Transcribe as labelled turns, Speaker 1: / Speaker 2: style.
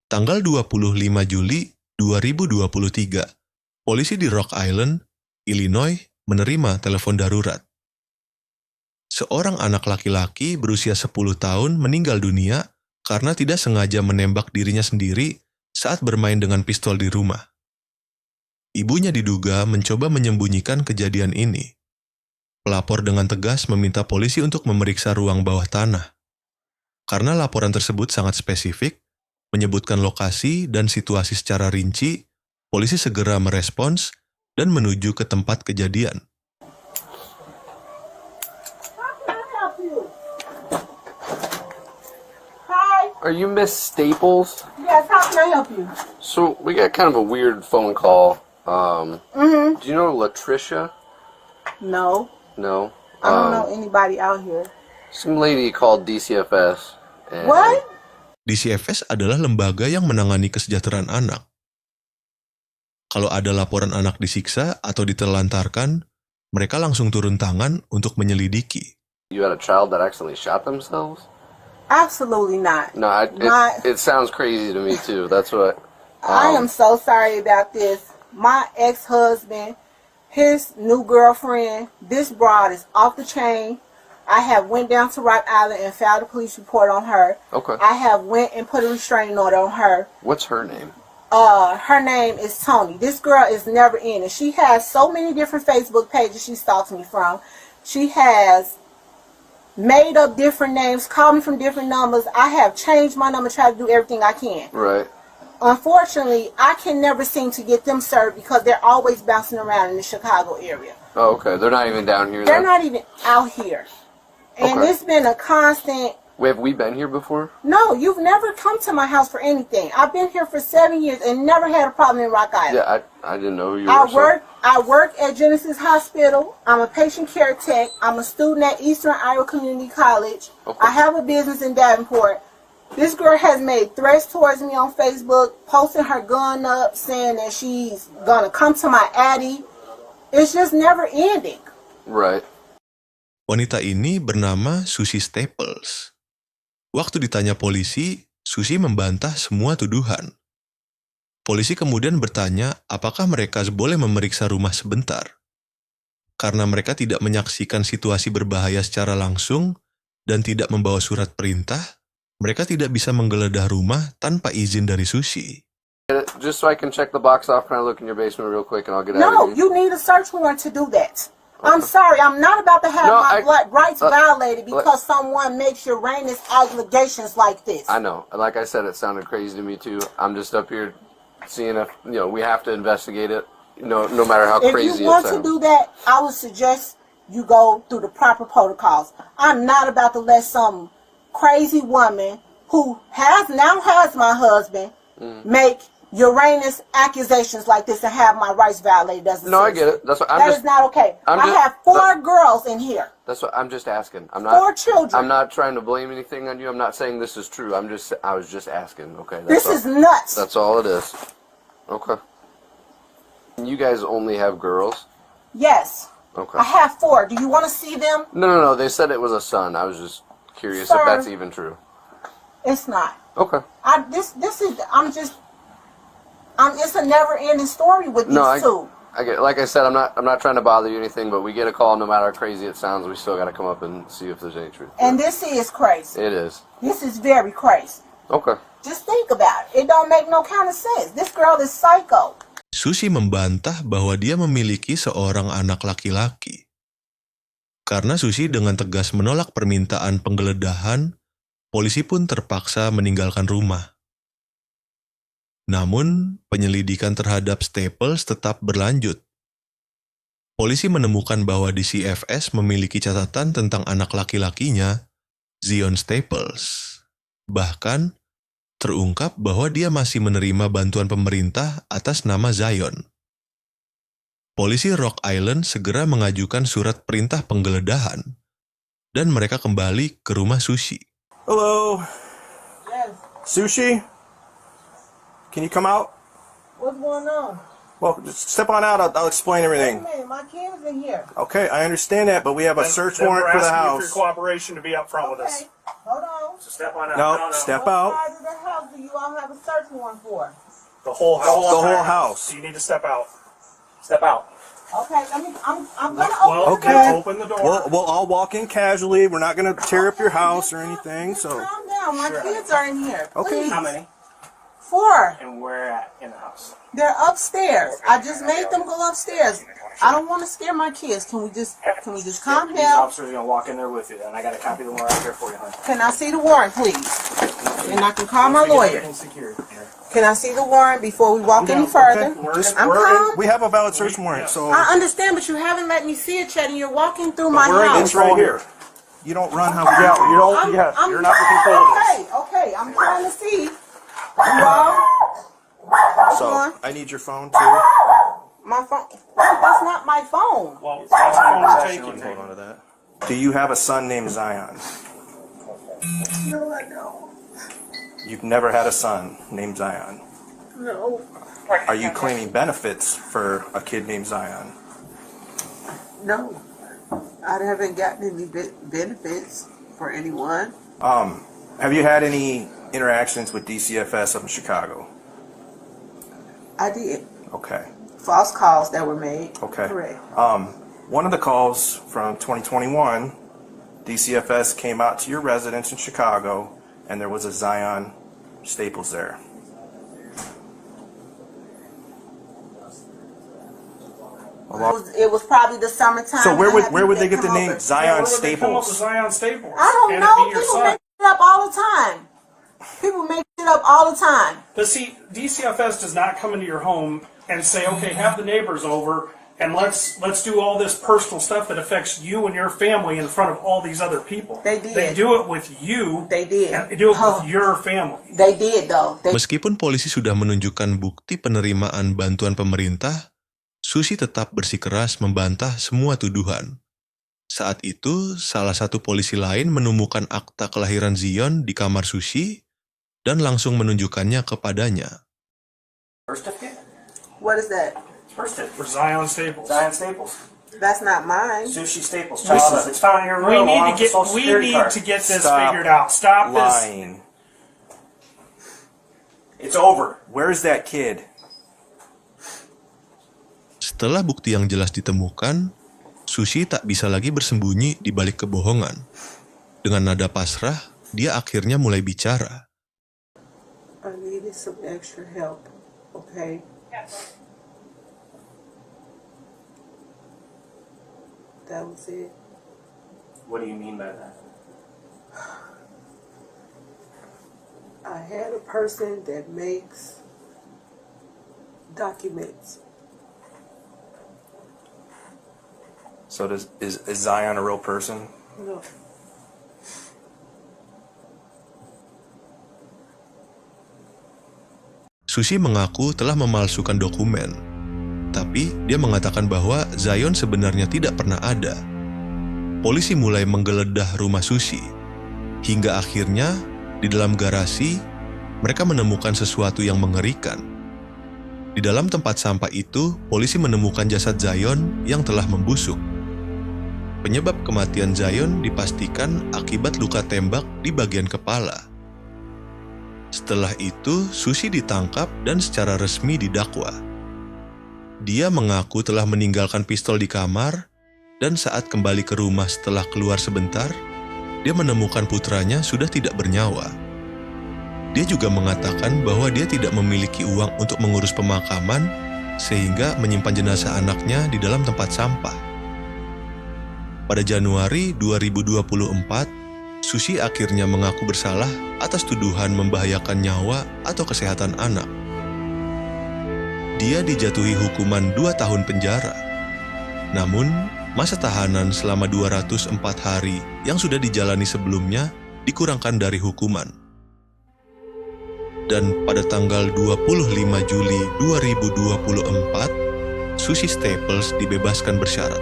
Speaker 1: Tanggal 25 Juli 2023, polisi di Rock Island, Illinois, menerima telepon darurat. Seorang anak laki-laki berusia 10 tahun meninggal dunia karena tidak sengaja menembak dirinya sendiri saat bermain dengan pistol di rumah. Ibunya diduga mencoba menyembunyikan kejadian ini. Pelapor dengan tegas meminta polisi untuk memeriksa ruang bawah tanah. Karena laporan tersebut sangat spesifik, menyebutkan lokasi dan situasi secara rinci, polisi segera merespons dan menuju ke tempat kejadian.
Speaker 2: Are you Miss Staples?
Speaker 3: Yes, how can I help you?
Speaker 2: So we got kind of a weird phone call. Do you know Latricia?
Speaker 3: No,
Speaker 2: No.
Speaker 3: I don't know anybody out here.
Speaker 2: Some lady called DCFS. And
Speaker 3: What?
Speaker 1: DCFS adalah lembaga yang menangani kesejahteraan anak. Kalau ada laporan anak disiksa atau ditelantarkan, mereka langsung turun tangan untuk menyelidiki.
Speaker 2: You had a child that accidentally shot themselves?
Speaker 3: Absolutely not.
Speaker 2: No, it sounds crazy to me too. That's what.
Speaker 3: I am so sorry about this. My ex-husband, his new girlfriend, this broad is off the chain. I have went down to Rock Island and filed a police report on her.
Speaker 2: Okay.
Speaker 3: I have went and put a restraining order on her.
Speaker 2: What's her name?
Speaker 3: Her name is Tony. This girl is never in it. She has so many different Facebook pages she stalks me from. She has made up different names, called me from different numbers. I have changed my number, tried to do everything I can.
Speaker 2: Right.
Speaker 3: Unfortunately, I can never seem to get them served because they're always bouncing around in the Chicago area.
Speaker 2: Oh, okay. They're not even down here.
Speaker 3: They're
Speaker 2: then?
Speaker 3: not even out here. And
Speaker 2: Okay.
Speaker 3: it's been a constant.
Speaker 2: Wait, have we been here before?
Speaker 3: No, you've never come to my house for anything. I've been here for 7 years and never had a problem in Rock Island.
Speaker 2: Yeah, I didn't know who you were.
Speaker 3: I work at Genesis Hospital. I'm a patient care tech. I'm a student at Eastern Iowa Community College.
Speaker 2: Okay.
Speaker 3: I have a business in Davenport. This girl has made threats towards me on Facebook, posting her gun up, saying that she's gonna come to my addy. It's just never ending.
Speaker 2: Right.
Speaker 1: Wanita ini bernama Susie Staples. Waktu ditanya polisi, Susie membantah semua tuduhan. Polisi kemudian bertanya apakah mereka boleh memeriksa rumah sebentar. Karena mereka tidak menyaksikan situasi berbahaya secara langsung dan tidak membawa surat perintah, mereka tidak bisa menggeledah rumah tanpa izin dari Susie.
Speaker 2: Just so I can check the box off, can I look in your basement real quick and I'll get out
Speaker 3: No,
Speaker 2: of here?
Speaker 3: you need a search warrant to do that. I'm sorry, I'm not about to have
Speaker 2: No,
Speaker 3: my rights violated
Speaker 2: look-
Speaker 3: because someone makes Uranus allegations like this.
Speaker 2: I know. Like I said, it sounded crazy to me too. I'm just up here seeing if, we have to investigate it, no matter how
Speaker 3: If
Speaker 2: crazy
Speaker 3: you want
Speaker 2: it
Speaker 3: to
Speaker 2: sounds.
Speaker 3: do that, I would suggest you go through the proper protocols. I'm not about to let some crazy woman who now has my husband make Uranus accusations like this and have my rights violated as a
Speaker 2: No, I
Speaker 3: citizen.
Speaker 2: get it. That's what
Speaker 3: That is not okay. I have 4 girls in here.
Speaker 2: That's what I'm just asking. I'm
Speaker 3: 4
Speaker 2: not.
Speaker 3: children.
Speaker 2: I'm not trying to blame anything on you. I'm not saying this is true. I was just asking. Okay.
Speaker 3: This is
Speaker 2: That's
Speaker 3: nuts.
Speaker 2: That's all it is. Okay. You guys only have girls?
Speaker 3: Yes.
Speaker 2: Okay.
Speaker 3: I have 4. Do you want to see them?
Speaker 2: No. They said it was a son. I was just curious if
Speaker 3: Sir.
Speaker 2: that's even true.
Speaker 3: It's not.
Speaker 2: Okay.
Speaker 3: It's a never-ending story with these
Speaker 2: No,
Speaker 3: two.
Speaker 2: I get. Like I said, I'm not trying to bother you or anything, but we get a call. No matter how crazy it sounds, we still got to come up and see if there's any truth.
Speaker 3: And this is crazy.
Speaker 2: It is.
Speaker 3: This is very crazy.
Speaker 2: Okay.
Speaker 3: Just think about it. It don't make no kind of sense. This girl is psycho.
Speaker 1: Susie membantah bahwa dia memiliki seorang anak laki-laki. Karena Susie dengan tegas menolak permintaan penggeledahan, polisi pun terpaksa meninggalkan rumah. Namun, penyelidikan terhadap Staples tetap berlanjut. Polisi menemukan bahwa DCFS memiliki catatan tentang anak laki-lakinya, Zion Staples. Bahkan, terungkap bahwa dia masih menerima bantuan pemerintah atas nama Zion. Polisi Rock Island segera mengajukan surat perintah penggeledahan, dan mereka kembali ke rumah Susie.
Speaker 4: Hello,
Speaker 3: Yes.
Speaker 4: Sushi? Can you come out?
Speaker 3: What's going on?
Speaker 4: Well, just step on out. I'll explain
Speaker 3: Wait a
Speaker 4: everything.
Speaker 3: minute, my kid's in here.
Speaker 4: Okay, I understand that, but we have a search warrant for the
Speaker 5: We're asking you for
Speaker 4: house.
Speaker 5: your cooperation to be up front with
Speaker 3: Okay,
Speaker 5: us.
Speaker 3: hold on.
Speaker 5: So step on out.
Speaker 4: No, step
Speaker 3: What
Speaker 4: out.
Speaker 3: side of the house do you all have a search warrant for?
Speaker 5: The whole house.
Speaker 4: The whole house.
Speaker 5: So you need to step out. Step out.
Speaker 3: Okay, I'm gonna
Speaker 5: Well,
Speaker 3: open
Speaker 4: Okay.
Speaker 5: Open the door.
Speaker 4: We'll all walk in casually. We're not gonna tear up your house or anything.
Speaker 3: Just
Speaker 4: So
Speaker 3: calm down. My kids are in here.
Speaker 4: Okay.
Speaker 3: Please.
Speaker 5: How many?
Speaker 3: 4.
Speaker 5: And where at in the house?
Speaker 3: They're upstairs. I just made them go upstairs. I don't want to scare my kids. Can we just calm
Speaker 5: These
Speaker 3: down?
Speaker 5: officers are gonna walk in there with you, and I got a copy of the warrant right here for you, honey.
Speaker 3: Can I see the warrant, please? And I can call my
Speaker 5: Get
Speaker 3: lawyer.
Speaker 5: everything secured here.
Speaker 3: Can I see the warrant before we walk any further?
Speaker 4: Just
Speaker 3: I'm
Speaker 4: we're
Speaker 3: calm.
Speaker 4: we have a valid search warrant, so
Speaker 3: I understand, but you haven't let me see it, Chet, and you're walking through my
Speaker 4: we're in
Speaker 3: house.
Speaker 4: control here. You don't run how we
Speaker 5: Yeah,
Speaker 4: go.
Speaker 5: you don't.
Speaker 3: I'm-
Speaker 5: Yeah,
Speaker 3: I'm-
Speaker 5: you're not in control of this.
Speaker 3: Okay, I'm trying to see. You all?
Speaker 4: So I need your phone too.
Speaker 3: My phone. That's not my phone.
Speaker 5: Well, that's the phone we're taking.
Speaker 4: Hold on to that. Do you have a son named Zion?
Speaker 3: No, I don't.
Speaker 4: You've never had a son named Zion.
Speaker 3: No.
Speaker 4: Are you claiming benefits for a kid named Zion?
Speaker 3: No. I haven't gotten any benefits for anyone.
Speaker 4: Have you had any interactions with DCFS up in Chicago?
Speaker 3: I did.
Speaker 4: Okay.
Speaker 3: False calls that were made.
Speaker 4: Okay.
Speaker 3: Correct.
Speaker 4: One of the calls from 2021, DCFS came out to your residence in Chicago, and there was a Zion Staples there.
Speaker 3: It was probably the summertime.
Speaker 4: So where
Speaker 3: and I
Speaker 4: would
Speaker 3: had
Speaker 4: they
Speaker 3: people
Speaker 4: get the
Speaker 3: come
Speaker 4: name
Speaker 3: over.
Speaker 4: Zion
Speaker 5: Where would they come up with
Speaker 4: Staples?
Speaker 5: Zion Staples?
Speaker 3: I don't
Speaker 5: and
Speaker 3: know.
Speaker 5: It be your
Speaker 3: People
Speaker 5: son.
Speaker 3: make it up all the time. People make it up all the time.
Speaker 5: But see, DCFS does not come into your home and say, "Okay, have the neighbors over and let's do all this personal stuff that affects you and your family in front of all these other people."
Speaker 3: They did.
Speaker 5: They do it with you.
Speaker 3: They did.
Speaker 5: And they do it
Speaker 3: Oh.
Speaker 5: with your family.
Speaker 3: They did though. They
Speaker 1: Meskipun polisi sudah menunjukkan bukti penerimaan bantuan pemerintah, Susi tetap bersikeras membantah semua tuduhan. Saat itu, salah satu polisi lain menemukan akta kelahiran Zion di kamar Susi dan langsung menunjukkannya kepadanya.
Speaker 6: Birth certificate?
Speaker 3: What is that?
Speaker 6: Birth certificate.
Speaker 5: For Zion Staples.
Speaker 6: Zion Staples.
Speaker 3: That's not mine.
Speaker 6: Sushi Staples. Child. It's found in your
Speaker 5: We
Speaker 6: room.
Speaker 5: need
Speaker 6: along
Speaker 5: to
Speaker 6: with
Speaker 5: get
Speaker 6: the Social
Speaker 5: we
Speaker 6: Security
Speaker 5: need
Speaker 6: card.
Speaker 5: to get this
Speaker 4: Stop
Speaker 5: figured out. Stop this.
Speaker 4: Lying.
Speaker 6: It's over.
Speaker 4: Where's that kid?
Speaker 1: Setelah bukti yang jelas ditemukan, Susi tak bisa lagi bersembunyi di balik kebohongan. Dengan nada pasrah, dia akhirnya mulai bicara.
Speaker 3: I needed some extra help. Okay. That was it.
Speaker 6: What do you mean by that?
Speaker 3: I had a person that makes documents.
Speaker 4: So is Zion a real person?
Speaker 3: No.
Speaker 1: Susi mengaku telah memalsukan dokumen, tapi dia mengatakan bahwa Zion sebenarnya tidak pernah ada. Polisi mulai menggeledah rumah Susi, hingga akhirnya di dalam garasi mereka menemukan sesuatu yang mengerikan. Di dalam tempat sampah itu, polisi menemukan jasad Zion yang telah membusuk. Penyebab kematian Zion dipastikan akibat luka tembak di bagian kepala. Setelah itu, Susi ditangkap dan secara resmi didakwa. Dia mengaku telah meninggalkan pistol di kamar, dan saat kembali ke rumah setelah keluar sebentar, dia menemukan putranya sudah tidak bernyawa. Dia juga mengatakan bahwa dia tidak memiliki uang untuk mengurus pemakaman, sehingga menyimpan jenazah anaknya di dalam tempat sampah. Pada Januari 2024, Susi akhirnya mengaku bersalah atas tuduhan membahayakan nyawa atau kesehatan anak. Dia dijatuhi hukuman 2 tahun penjara. Namun, masa tahanan selama 204 hari yang sudah dijalani sebelumnya dikurangkan dari hukuman. Dan pada tanggal 25 Juli 2024, Susi Staples dibebaskan bersyarat.